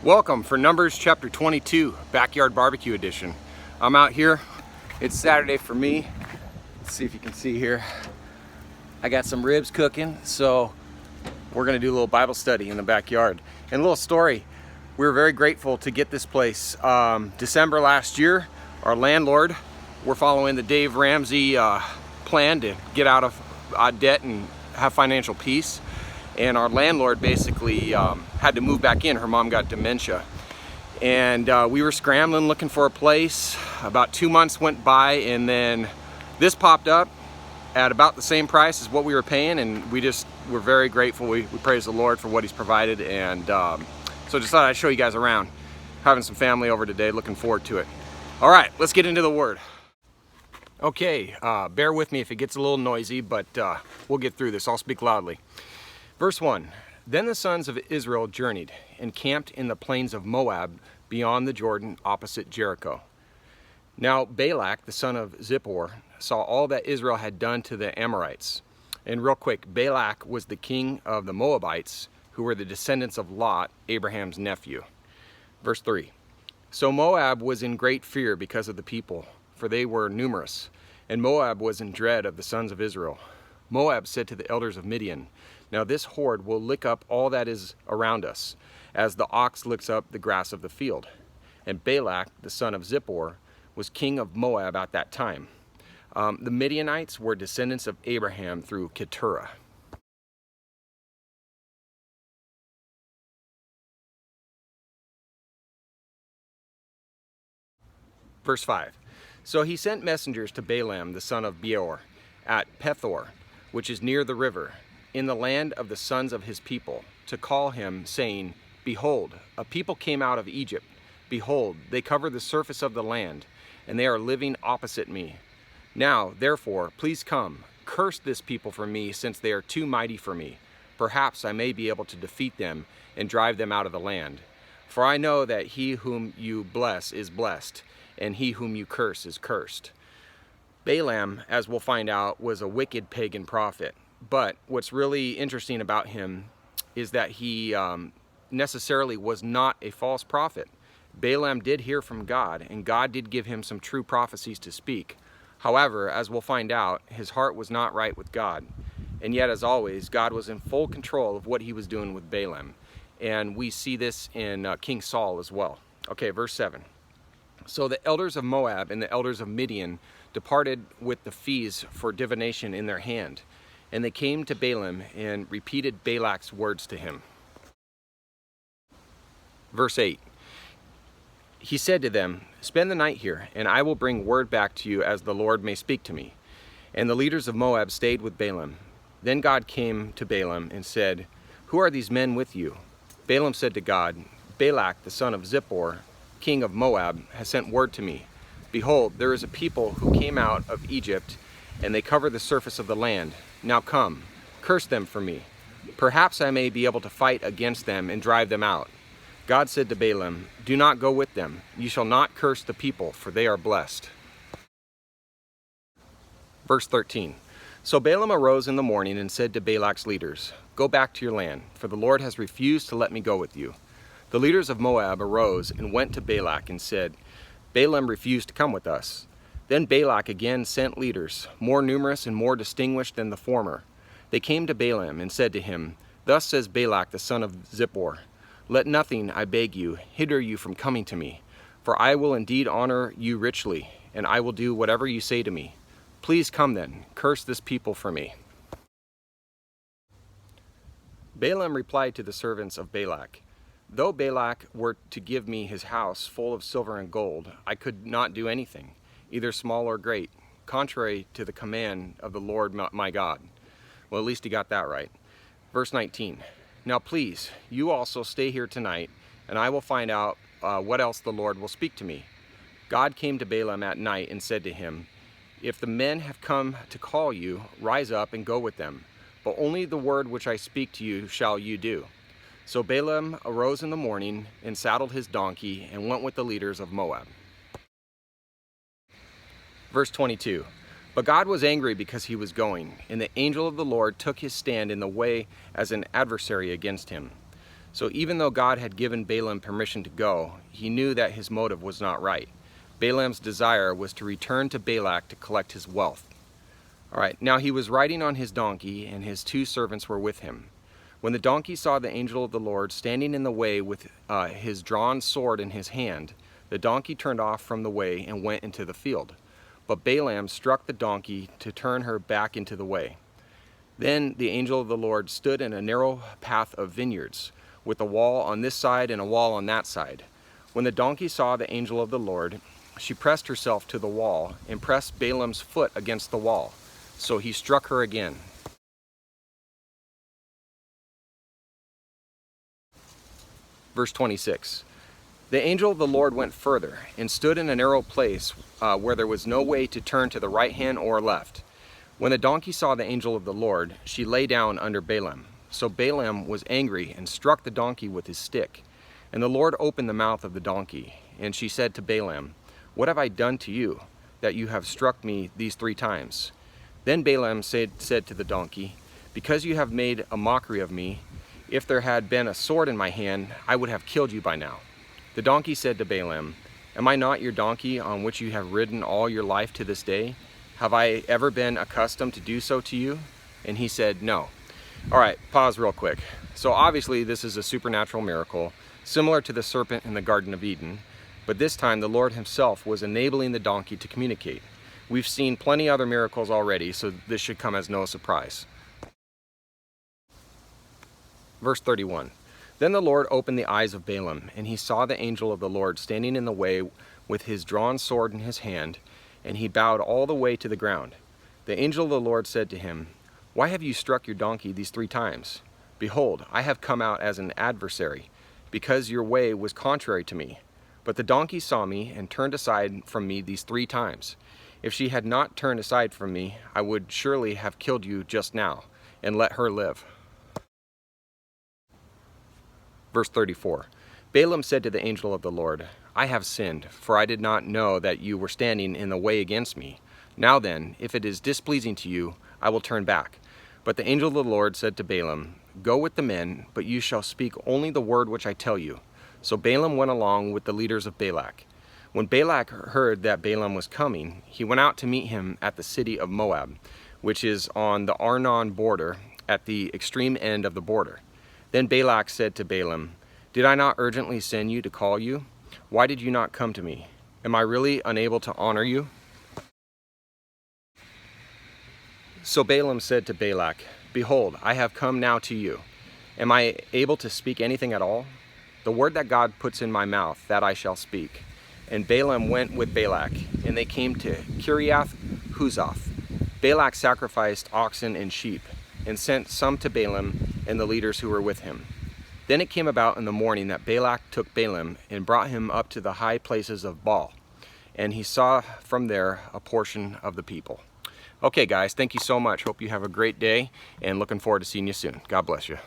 Welcome for Numbers chapter 22, Backyard Barbecue Edition. I'm out here. It's Saturday for me. Let's see if you can see here. I got some ribs cooking, so we're gonna do a little Bible study in the backyard. And a little story, we were very grateful to get this place. December last year, our landlord, we're following the Dave Ramsey plan to get out of debt and have financial peace. And our landlord basically had to move back in. Her mom got dementia. And we were scrambling looking for a place. About 2 months went by, and then this popped up at about the same price as what we were paying, and we're very grateful. We praise the Lord for what He's provided, and so just thought I'd show you guys around. Having some family over today, looking forward to it. All right, let's get into the Word. Okay, bear with me if it gets a little noisy, but we'll get through this. I'll speak loudly. Verse 1, Then the sons of Israel journeyed and camped in the plains of Moab beyond the Jordan opposite Jericho. Now Balak, the son of Zippor, saw all that Israel had done to the Amorites. And real quick, Balak was the king of the Moabites, who were the descendants of Lot, Abraham's nephew. Verse 3, So Moab was in great fear because of the people, for they were numerous, and Moab was in dread of the sons of Israel. Moab said to the elders of Midian, Now this horde will lick up all that is around us, as the ox licks up the grass of the field. And Balak, the son of Zippor, was king of Moab at that time. The Midianites were descendants of Abraham through Keturah. Verse 5, So he sent messengers to Balaam, the son of Beor, at Pethor, which is near the river, in the land of the sons of his people, to call him, saying, Behold, a people came out of Egypt. Behold, they cover the surface of the land, and they are living opposite me. Now, therefore, please come, curse this people for me, since they are too mighty for me. Perhaps I may be able to defeat them and drive them out of the land. For I know that he whom you bless is blessed, and he whom you curse is cursed. Balaam, as we'll find out, was a wicked pagan prophet. But what's really interesting about him is that he necessarily was not a false prophet. Balaam did hear from God, and God did give him some true prophecies to speak. However, as we'll find out, his heart was not right with God. And yet, as always, God was in full control of what he was doing with Balaam. And we see this in King Saul as well. Okay, verse 7. So the elders of Moab and the elders of Midian departed with the fees for divination in their hand. And they came to Balaam and repeated Balak's words to him. Verse 8. He said to them, Spend the night here, and I will bring word back to you as the Lord may speak to me. And the leaders of Moab stayed with Balaam. Then God came to Balaam and said, Who are these men with you? Balaam said to God, Balak, the son of Zippor, king of Moab, has sent word to me. Behold, there is a people who came out of Egypt, and they cover the surface of the land. Now come, curse them for me. Perhaps I may be able to fight against them and drive them out. God said to Balaam, Do not go with them. You shall not curse the people, for they are blessed. Verse 13. So Balaam arose in the morning and said to Balak's leaders, Go back to your land, for the Lord has refused to let me go with you. The leaders of Moab arose and went to Balak and said, Balaam refused to come with us. Then Balak again sent leaders, more numerous and more distinguished than the former. They came to Balaam and said to him, Thus says Balak the son of Zippor, Let nothing, I beg you, hinder you from coming to me, for I will indeed honor you richly, and I will do whatever you say to me. Please come then, curse this people for me. Balaam replied to the servants of Balak, Though Balak were to give me his house full of silver and gold, I could not do anything, either small or great, contrary to the command of the Lord my God. Well, at least he got that right. Verse 19. Now please, you also stay here tonight, and I will find out what else the Lord will speak to me. God came to Balaam at night and said to him, If the men have come to call you, rise up and go with them, but only the word which I speak to you shall you do. So Balaam arose in the morning and saddled his donkey and went with the leaders of Moab. Verse 22. But God was angry because he was going, and the angel of the Lord took his stand in the way as an adversary against him. So even though God had given Balaam permission to go, he knew that his motive was not right. Balaam's desire was to return to Balak to collect his wealth. All right, now he was riding on his donkey, and his 2 servants were with him. When the donkey saw the angel of the Lord standing in the way with his drawn sword in his hand, the donkey turned off from the way and went into the field. But Balaam struck the donkey to turn her back into the way. Then the angel of the Lord stood in a narrow path of vineyards, with a wall on this side and a wall on that side. When the donkey saw the angel of the Lord, she pressed herself to the wall and pressed Balaam's foot against the wall. So he struck her again. Verse 26. The angel of the Lord went further and stood in a narrow place where there was no way to turn to the right hand or left. When the donkey saw the angel of the Lord, she lay down under Balaam. So Balaam was angry and struck the donkey with his stick. And the Lord opened the mouth of the donkey. And she said to Balaam, "What have I done to you, that you have struck me these 3 times? Then Balaam said to the donkey, "Because you have made a mockery of me, if there had been a sword in my hand, I would have killed you by now." The donkey said to Balaam, "Am I not your donkey on which you have ridden all your life to this day? Have I ever been accustomed to do so to you?" And he said, "No." All right, pause real quick. So obviously this is a supernatural miracle, similar to the serpent in the Garden of Eden, but this time the Lord himself was enabling the donkey to communicate. We've seen plenty other miracles already, so this should come as no surprise. Verse 31. Then the Lord opened the eyes of Balaam, and he saw the angel of the Lord standing in the way with his drawn sword in his hand, and he bowed all the way to the ground. The angel of the Lord said to him, "Why have you struck your donkey these 3 times? Behold, I have come out as an adversary, because your way was contrary to me. But the donkey saw me and turned aside from me these 3 times. If she had not turned aside from me, I would surely have killed you just now, and let her live." Verse 34. Balaam said to the angel of the Lord, "I have sinned, for I did not know that you were standing in the way against me. Now then, if it is displeasing to you, I will turn back." But the angel of the Lord said to Balaam, "Go with the men, but you shall speak only the word which I tell you." So Balaam went along with the leaders of Balak. When Balak heard that Balaam was coming, he went out to meet him at the city of Moab, which is on the Arnon border, at the extreme end of the border. Then Balak said to Balaam, "Did I not urgently send you to call you? Why did you not come to me? Am I really unable to honor you?" So Balaam said to Balak, "Behold, I have come now to you. Am I able to speak anything at all? The word that God puts in my mouth, that I shall speak." And Balaam went with Balak, and they came to Kiriath Huzoth. Balak sacrificed oxen and sheep, and sent some to Balaam and the leaders who were with him. Then it came about in the morning that Balak took Balaam and brought him up to the high places of Baal, and he saw from there a portion of the people. Okay guys, thank you so much. Hope you have a great day, and looking forward to seeing you soon. God bless you.